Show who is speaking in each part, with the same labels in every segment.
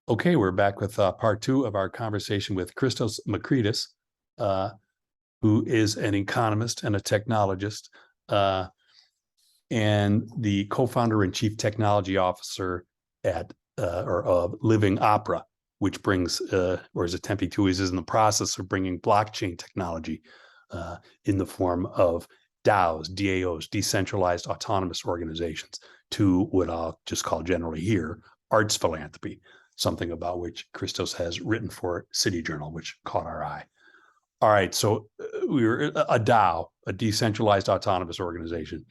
Speaker 1: Okay, we're back with part two of our conversation with Christos Makridis, uh, who is an economist and a technologist, and the co-founder and chief technology officer at or of Living Opera, which brings or is attempting to is in the process of bringing blockchain technology in the form of DAOs, DAOs, decentralized autonomous organizations, to what I'll just call generally here arts philanthropy, something about which Christos has written for City Journal, which caught our eye. All right, so we were a DAO, a decentralized autonomous organization,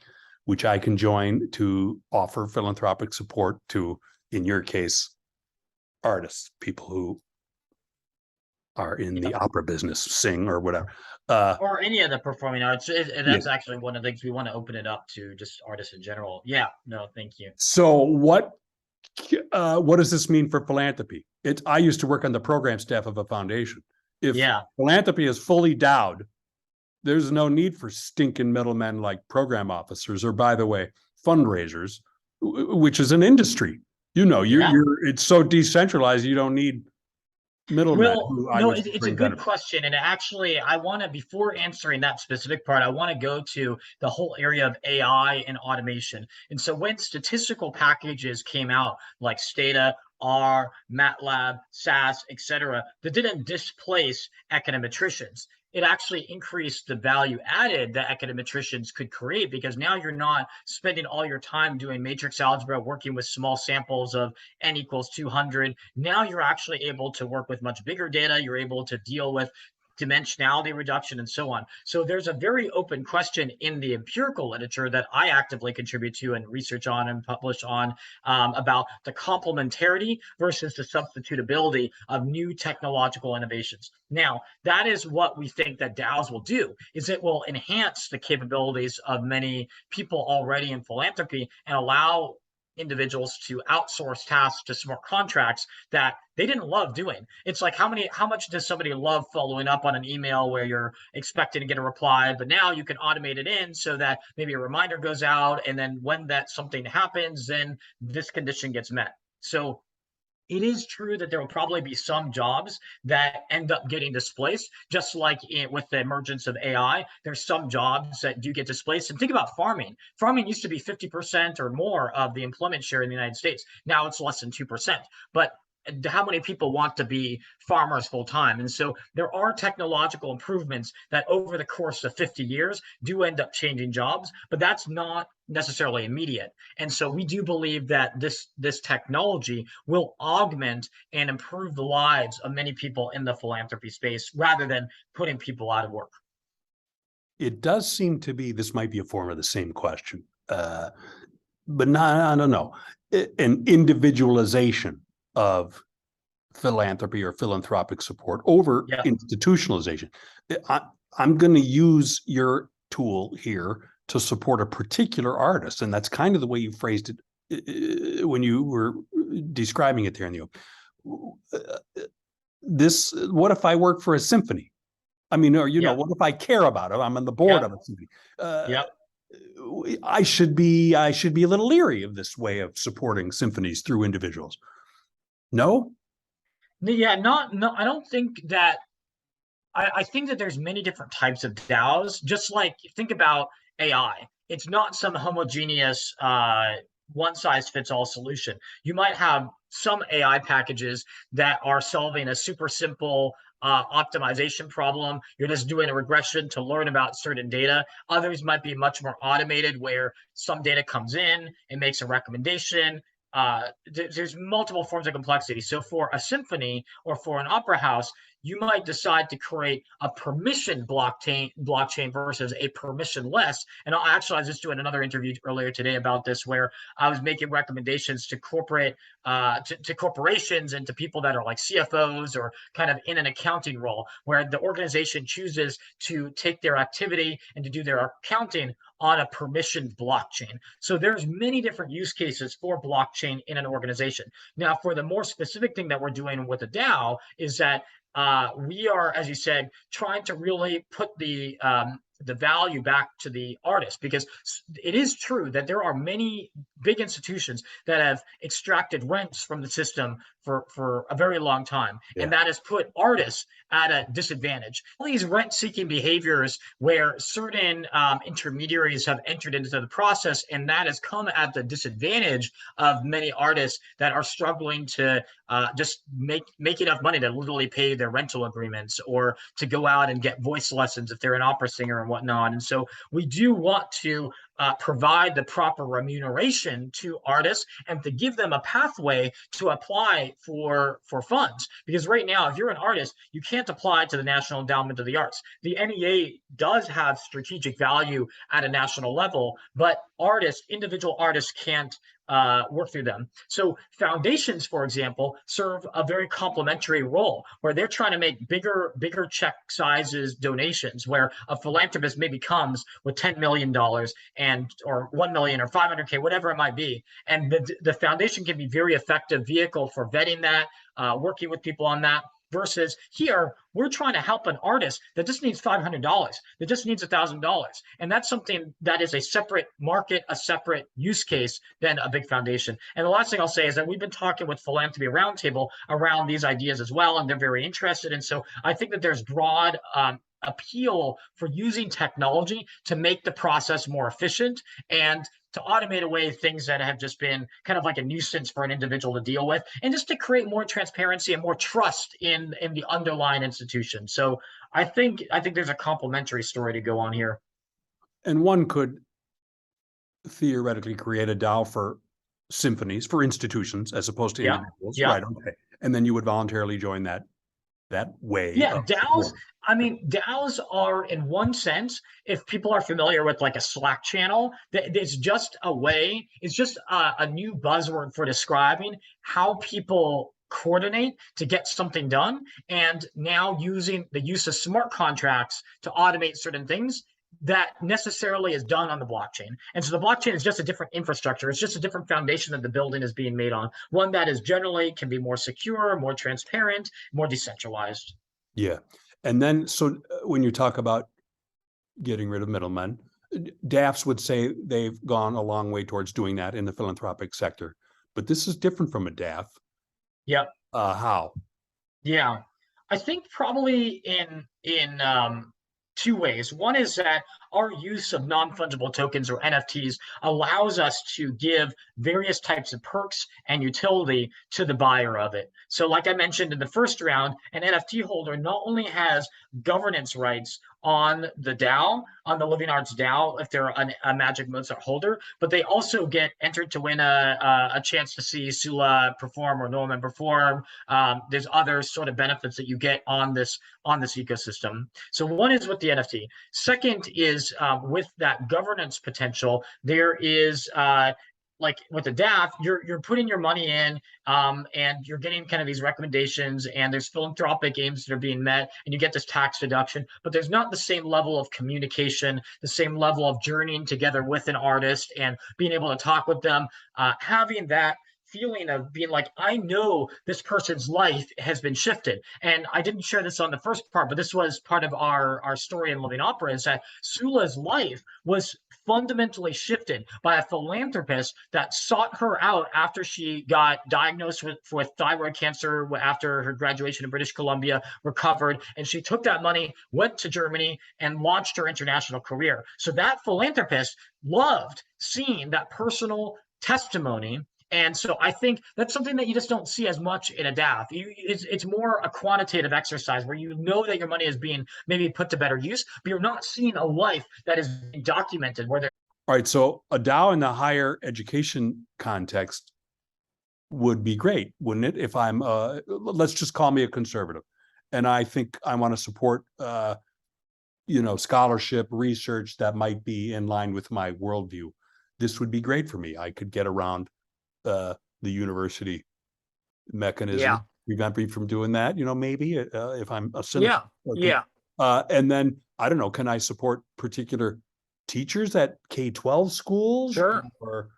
Speaker 1: which I can join to offer philanthropic support to, in your case, artists, people who are in the opera business, sing or whatever.
Speaker 2: Or any of the performing arts.
Speaker 1: Yeah.
Speaker 2: That's actually one of the things we want to open it up to, just artists in general. Yeah, no, thank you.
Speaker 1: So what does this mean for philanthropy? I used to work on the program staff of a foundation. If philanthropy is fully DAO'd, there's no need for stinking middlemen like program officers, or, by the way, fundraisers, which is an industry. It's so decentralized, you don't need middlemen.
Speaker 2: Well, no, it's a good question. And actually, I want to, before answering that specific part, I want to go to the whole area of AI and automation. And so when statistical packages came out, like Stata, R, MATLAB, SAS, etc., that didn't displace econometricians. It actually increased the value added that econometricians could create, because now you're not spending all your time doing matrix algebra, working with small samples of n equals 200. Now you're actually able to work with much bigger data. You're able to deal with dimensionality reduction and so on. So there's a very open question in the empirical literature that I actively contribute to and research on and publish on, about the complementarity versus the substitutability of new technological innovations. Now, that is what we think that DAOs will do, is it will enhance the capabilities of many people already in philanthropy and allow individuals to outsource tasks to smart contracts that they didn't love doing. It's like how much does somebody love following up on an email where you're expecting to get a reply, but now you can automate it in so that maybe a reminder goes out, and then when that something happens, then this condition gets met. So it is true that there will probably be some jobs that end up getting displaced, just like with the emergence of AI. There's some jobs that do get displaced. And think about farming. Farming used to be 50% or more of the employment share in the United States. Now it's less than 2%. But how many people want to be farmers full time? And so there are technological improvements that over the course of 50 years do end up changing jobs, but that's not necessarily immediate. And so we do believe that this technology will augment and improve the lives of many people in the philanthropy space rather than putting people out of work.
Speaker 1: It does seem to be, this might be a form of the same question, but I don't know, an individualization of philanthropy or philanthropic support over institutionalization. I'm going to use your tool here to support a particular artist, and that's kind of the way you phrased it when you were describing it there in the open. What if I work for a symphony? I mean, or what if I care about it? I'm on the board of a symphony. I should be a little leery of this way of supporting symphonies through individuals. No?
Speaker 2: Yeah, no, I don't think that. I think that there's many different types of DAOs. Just like think about AI, it's not some homogeneous one size fits all solution. You might have some AI packages that are solving a super simple optimization problem. You're just doing a regression to learn about certain data. Others might be much more automated, where some data comes in and makes a recommendation. There's multiple forms of complexity. So for a symphony or for an opera house, you might decide to create a permission blockchain versus a permissionless. And I was just doing another interview earlier today about this, where I was making recommendations to to corporations and to people that are like CFOs or kind of in an accounting role, where the organization chooses to take their activity and to do their accounting on a permissioned blockchain. So there's many different use cases for blockchain in an organization. Now, for the more specific thing that we're doing with a DAO is that we are, as you said, trying to really put the the value back to the artist, because it is true that there are many big institutions that have extracted rents from the system for a very long time, and that has put artists at a disadvantage. All these rent-seeking behaviors where certain intermediaries have entered into the process, and that has come at the disadvantage of many artists that are struggling to just make enough money to literally pay their rental agreements, or to go out and get voice lessons if they're an opera singer and whatnot. And so we do want to provide the proper remuneration to artists and to give them a pathway to apply for funds. Because right now, if you're an artist, you can't apply to the National Endowment of the Arts. The NEA does have strategic value at a national level, but individual artists can't work through them. So foundations, for example, serve a very complementary role, where they're trying to make bigger check sizes donations, where a philanthropist maybe comes with $10 million and or 1 million or 500K, whatever it might be. And the foundation can be very effective vehicle for vetting that, working with people on that. Versus here, we're trying to help an artist that just needs $500, that just needs $1,000. And that's something that is a separate market, a separate use case than a big foundation. And the last thing I'll say is that we've been talking with Philanthropy Roundtable around these ideas as well, and they're very interested. And so I think that there's broad appeal for using technology to make the process more efficient and to automate away things that have just been kind of like a nuisance for an individual to deal with, and just to create more transparency and more trust in the underlying institution. So I think there's a complementary story to go on here.
Speaker 1: And one could theoretically create a DAO for symphonies, for institutions, as opposed to individuals, right? Okay, and then you would voluntarily join that way.
Speaker 2: Yeah, DAOs. I mean, DAOs are, in one sense, if people are familiar with like a Slack channel, it's just a way, it's just a new buzzword for describing how people coordinate to get something done. And now using the use of smart contracts to automate certain things that necessarily is done on the blockchain. And so the blockchain is just a different infrastructure. It's just a different foundation that the building is being made on. One that is generally can be more secure, more transparent, more decentralized.
Speaker 1: Yeah. And then, so when you talk about getting rid of middlemen, DAFs would say they've gone a long way towards doing that in the philanthropic sector. But this is different from a DAF.
Speaker 2: Yeah.
Speaker 1: How?
Speaker 2: Yeah. I think probably in two ways. One is that our use of non-fungible tokens, or NFTs, allows us to give various types of perks and utility to the buyer of it. So like I mentioned in the first round, an NFT holder not only has governance rights on the DAO, on the Living Arts DAO, if they're a Magic Mozart holder, but they also get entered to win a chance to see Sula perform or Norman perform. There's other sort of benefits that you get on this ecosystem. So one is with the NFT. Second is with that governance potential, there is like with the DAF, you're putting your money in, and you're getting kind of these recommendations, and there's philanthropic aims that are being met, and you get this tax deduction. But there's not the same level of communication, the same level of journeying together with an artist and being able to talk with them, having that feeling of being like, I know this person's life has been shifted. And I didn't share this on the first part, but this was part of our story in Living Opera, is that Sula's life was fundamentally shifted by a philanthropist that sought her out after she got diagnosed with thyroid cancer after her graduation in British Columbia, recovered, and she took that money, went to Germany, and launched her international career. So that philanthropist loved seeing that personal testimony. And so I think that's something that you just don't see as much in a DAF. It's more a quantitative exercise where you know that your money is being maybe put to better use, but you're not seeing a life that is documented. All
Speaker 1: right. So a DAO in the higher education context would be great, wouldn't it? If I'm, let's just call me a conservative, and I think I want to support, scholarship, research that might be in line with my worldview. This would be great for me. I could get around the university mechanism, prevent me from doing that, maybe if I'm a cynic. And then, I don't know, can I support particular teachers at K-12 schools?
Speaker 2: Sure.
Speaker 1: Or,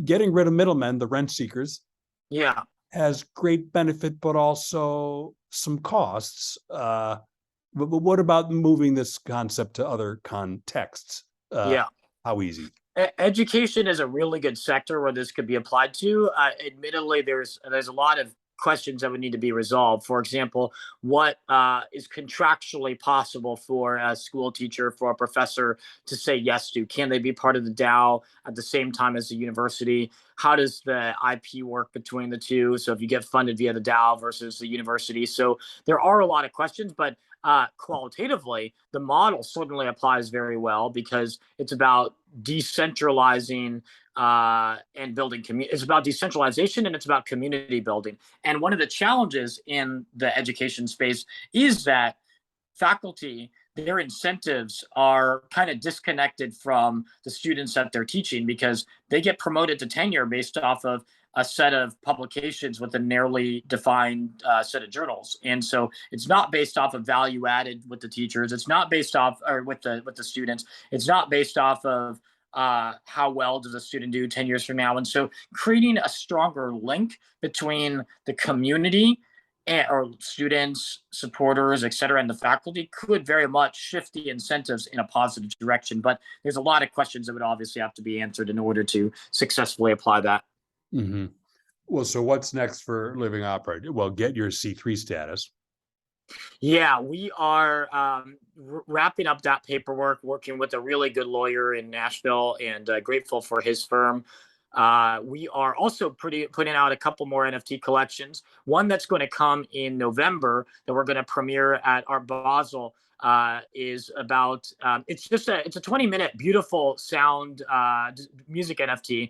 Speaker 1: getting rid of middlemen, the rent seekers, has great benefit, but also some costs. But what about moving this concept to other contexts?
Speaker 3: Yeah.
Speaker 1: How easy?
Speaker 3: Education is a really good sector where this could be applied to. Admittedly, there's a lot of questions that would need to be resolved. For example, what is contractually possible for a school teacher, for a professor to say yes to? Can they be part of the DAO at the same time as the university? How does the IP work between the two? So if you get funded via the DAO versus the university. So there are a lot of questions, but qualitatively, the model certainly applies very well because it's about decentralizing and building community. It's about decentralization and it's about community building. And one of the challenges in the education space is that faculty, their incentives are kind of disconnected from the students that they're teaching because they get promoted to tenure based off of a set of publications with a narrowly defined set of journals, and so it's not based off of value added with the teachers. It's not based off or with the students. It's not based off of how well does a student do 10 years from now. And so creating a stronger link between the community or students, supporters, et cetera, and the faculty could very much shift the incentives in a positive direction. But there's a lot of questions that would obviously have to be answered in order to successfully apply that.
Speaker 1: Mm-hmm. Well, so what's next for Living Opera? Well, get your C3 status.
Speaker 3: Yeah, we are wrapping up that paperwork, working with a really good lawyer in Nashville, and grateful for his firm. We are also putting out a couple more NFT collections. One that's going to come in November that we're going to premiere at Art Basel is about it's a 20-minute beautiful sound music NFT.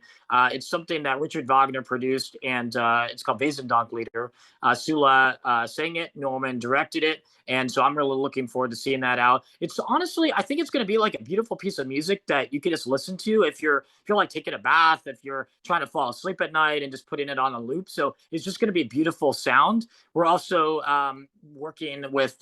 Speaker 3: It's something that Richard Wagner produced, and it's called Wesendonck-Lieder. Sula sang it, Norman directed it, and so I'm really looking forward to seeing that out. It's honestly, I think it's going to be like a beautiful piece of music that you can just listen to if you're like taking a bath, if you're trying to fall asleep at night and just putting it on a loop. So it's just going to be a beautiful sound. We're also working with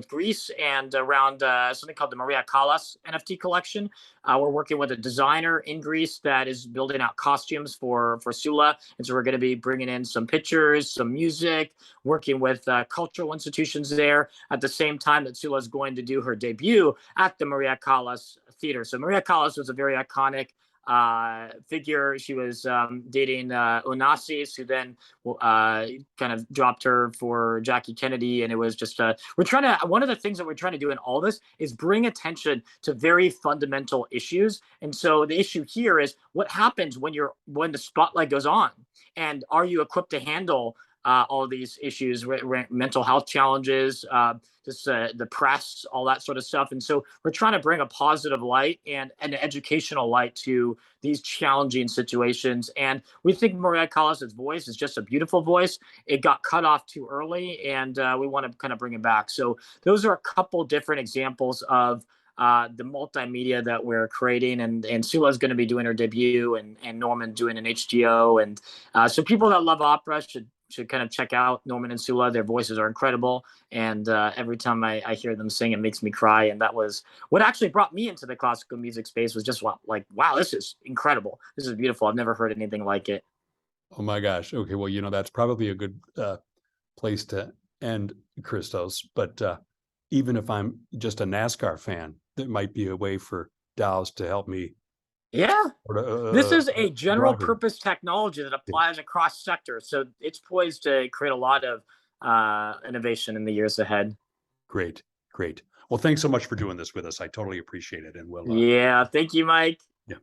Speaker 3: Greece and around something called the Maria Callas NFT collection. We're working with a designer in Greece that is building out costumes for Sula, and so we're going to be bringing in some pictures, some music, working with cultural institutions there at the same time that Sula is going to do her debut at the Maria Callas Theater. So Maria Callas was a very iconic figure. She was dating Onassis, who then kind of dropped her for Jackie Kennedy. And it was just one of the things that we're trying to do in all this is bring attention to very fundamental issues. And so the issue here is what happens when the spotlight goes on, and are you equipped to handle all of these issues, mental health challenges, the press, all that sort of stuff. And so we're trying to bring a positive light and an educational light to these challenging situations. And we think Maria Callas' voice is just a beautiful voice. It got cut off too early, and we want to kind of bring it back. So those are a couple different examples of the multimedia that we're creating, and Sula's going to be doing her debut, and Norman doing an HGO. And so people that love opera should kind of check out Norman and Sula. Their voices are incredible, and every time I hear them sing, it makes me cry. And that was what actually brought me into the classical music space, was just wow, this is incredible. This is beautiful. I've never heard anything like it.
Speaker 1: Oh my gosh. Okay, well, that's probably a good place to end, Christos. But even if I'm just a NASCAR fan, there might be a way for DAOs to help me.
Speaker 3: Yeah. This is a general purpose technology that applies across sectors. So it's poised to create a lot of innovation in the years ahead.
Speaker 1: Great. Well, thanks so much for doing this with us. I totally appreciate it. And
Speaker 3: yeah, thank you, Mike.
Speaker 1: Yeah.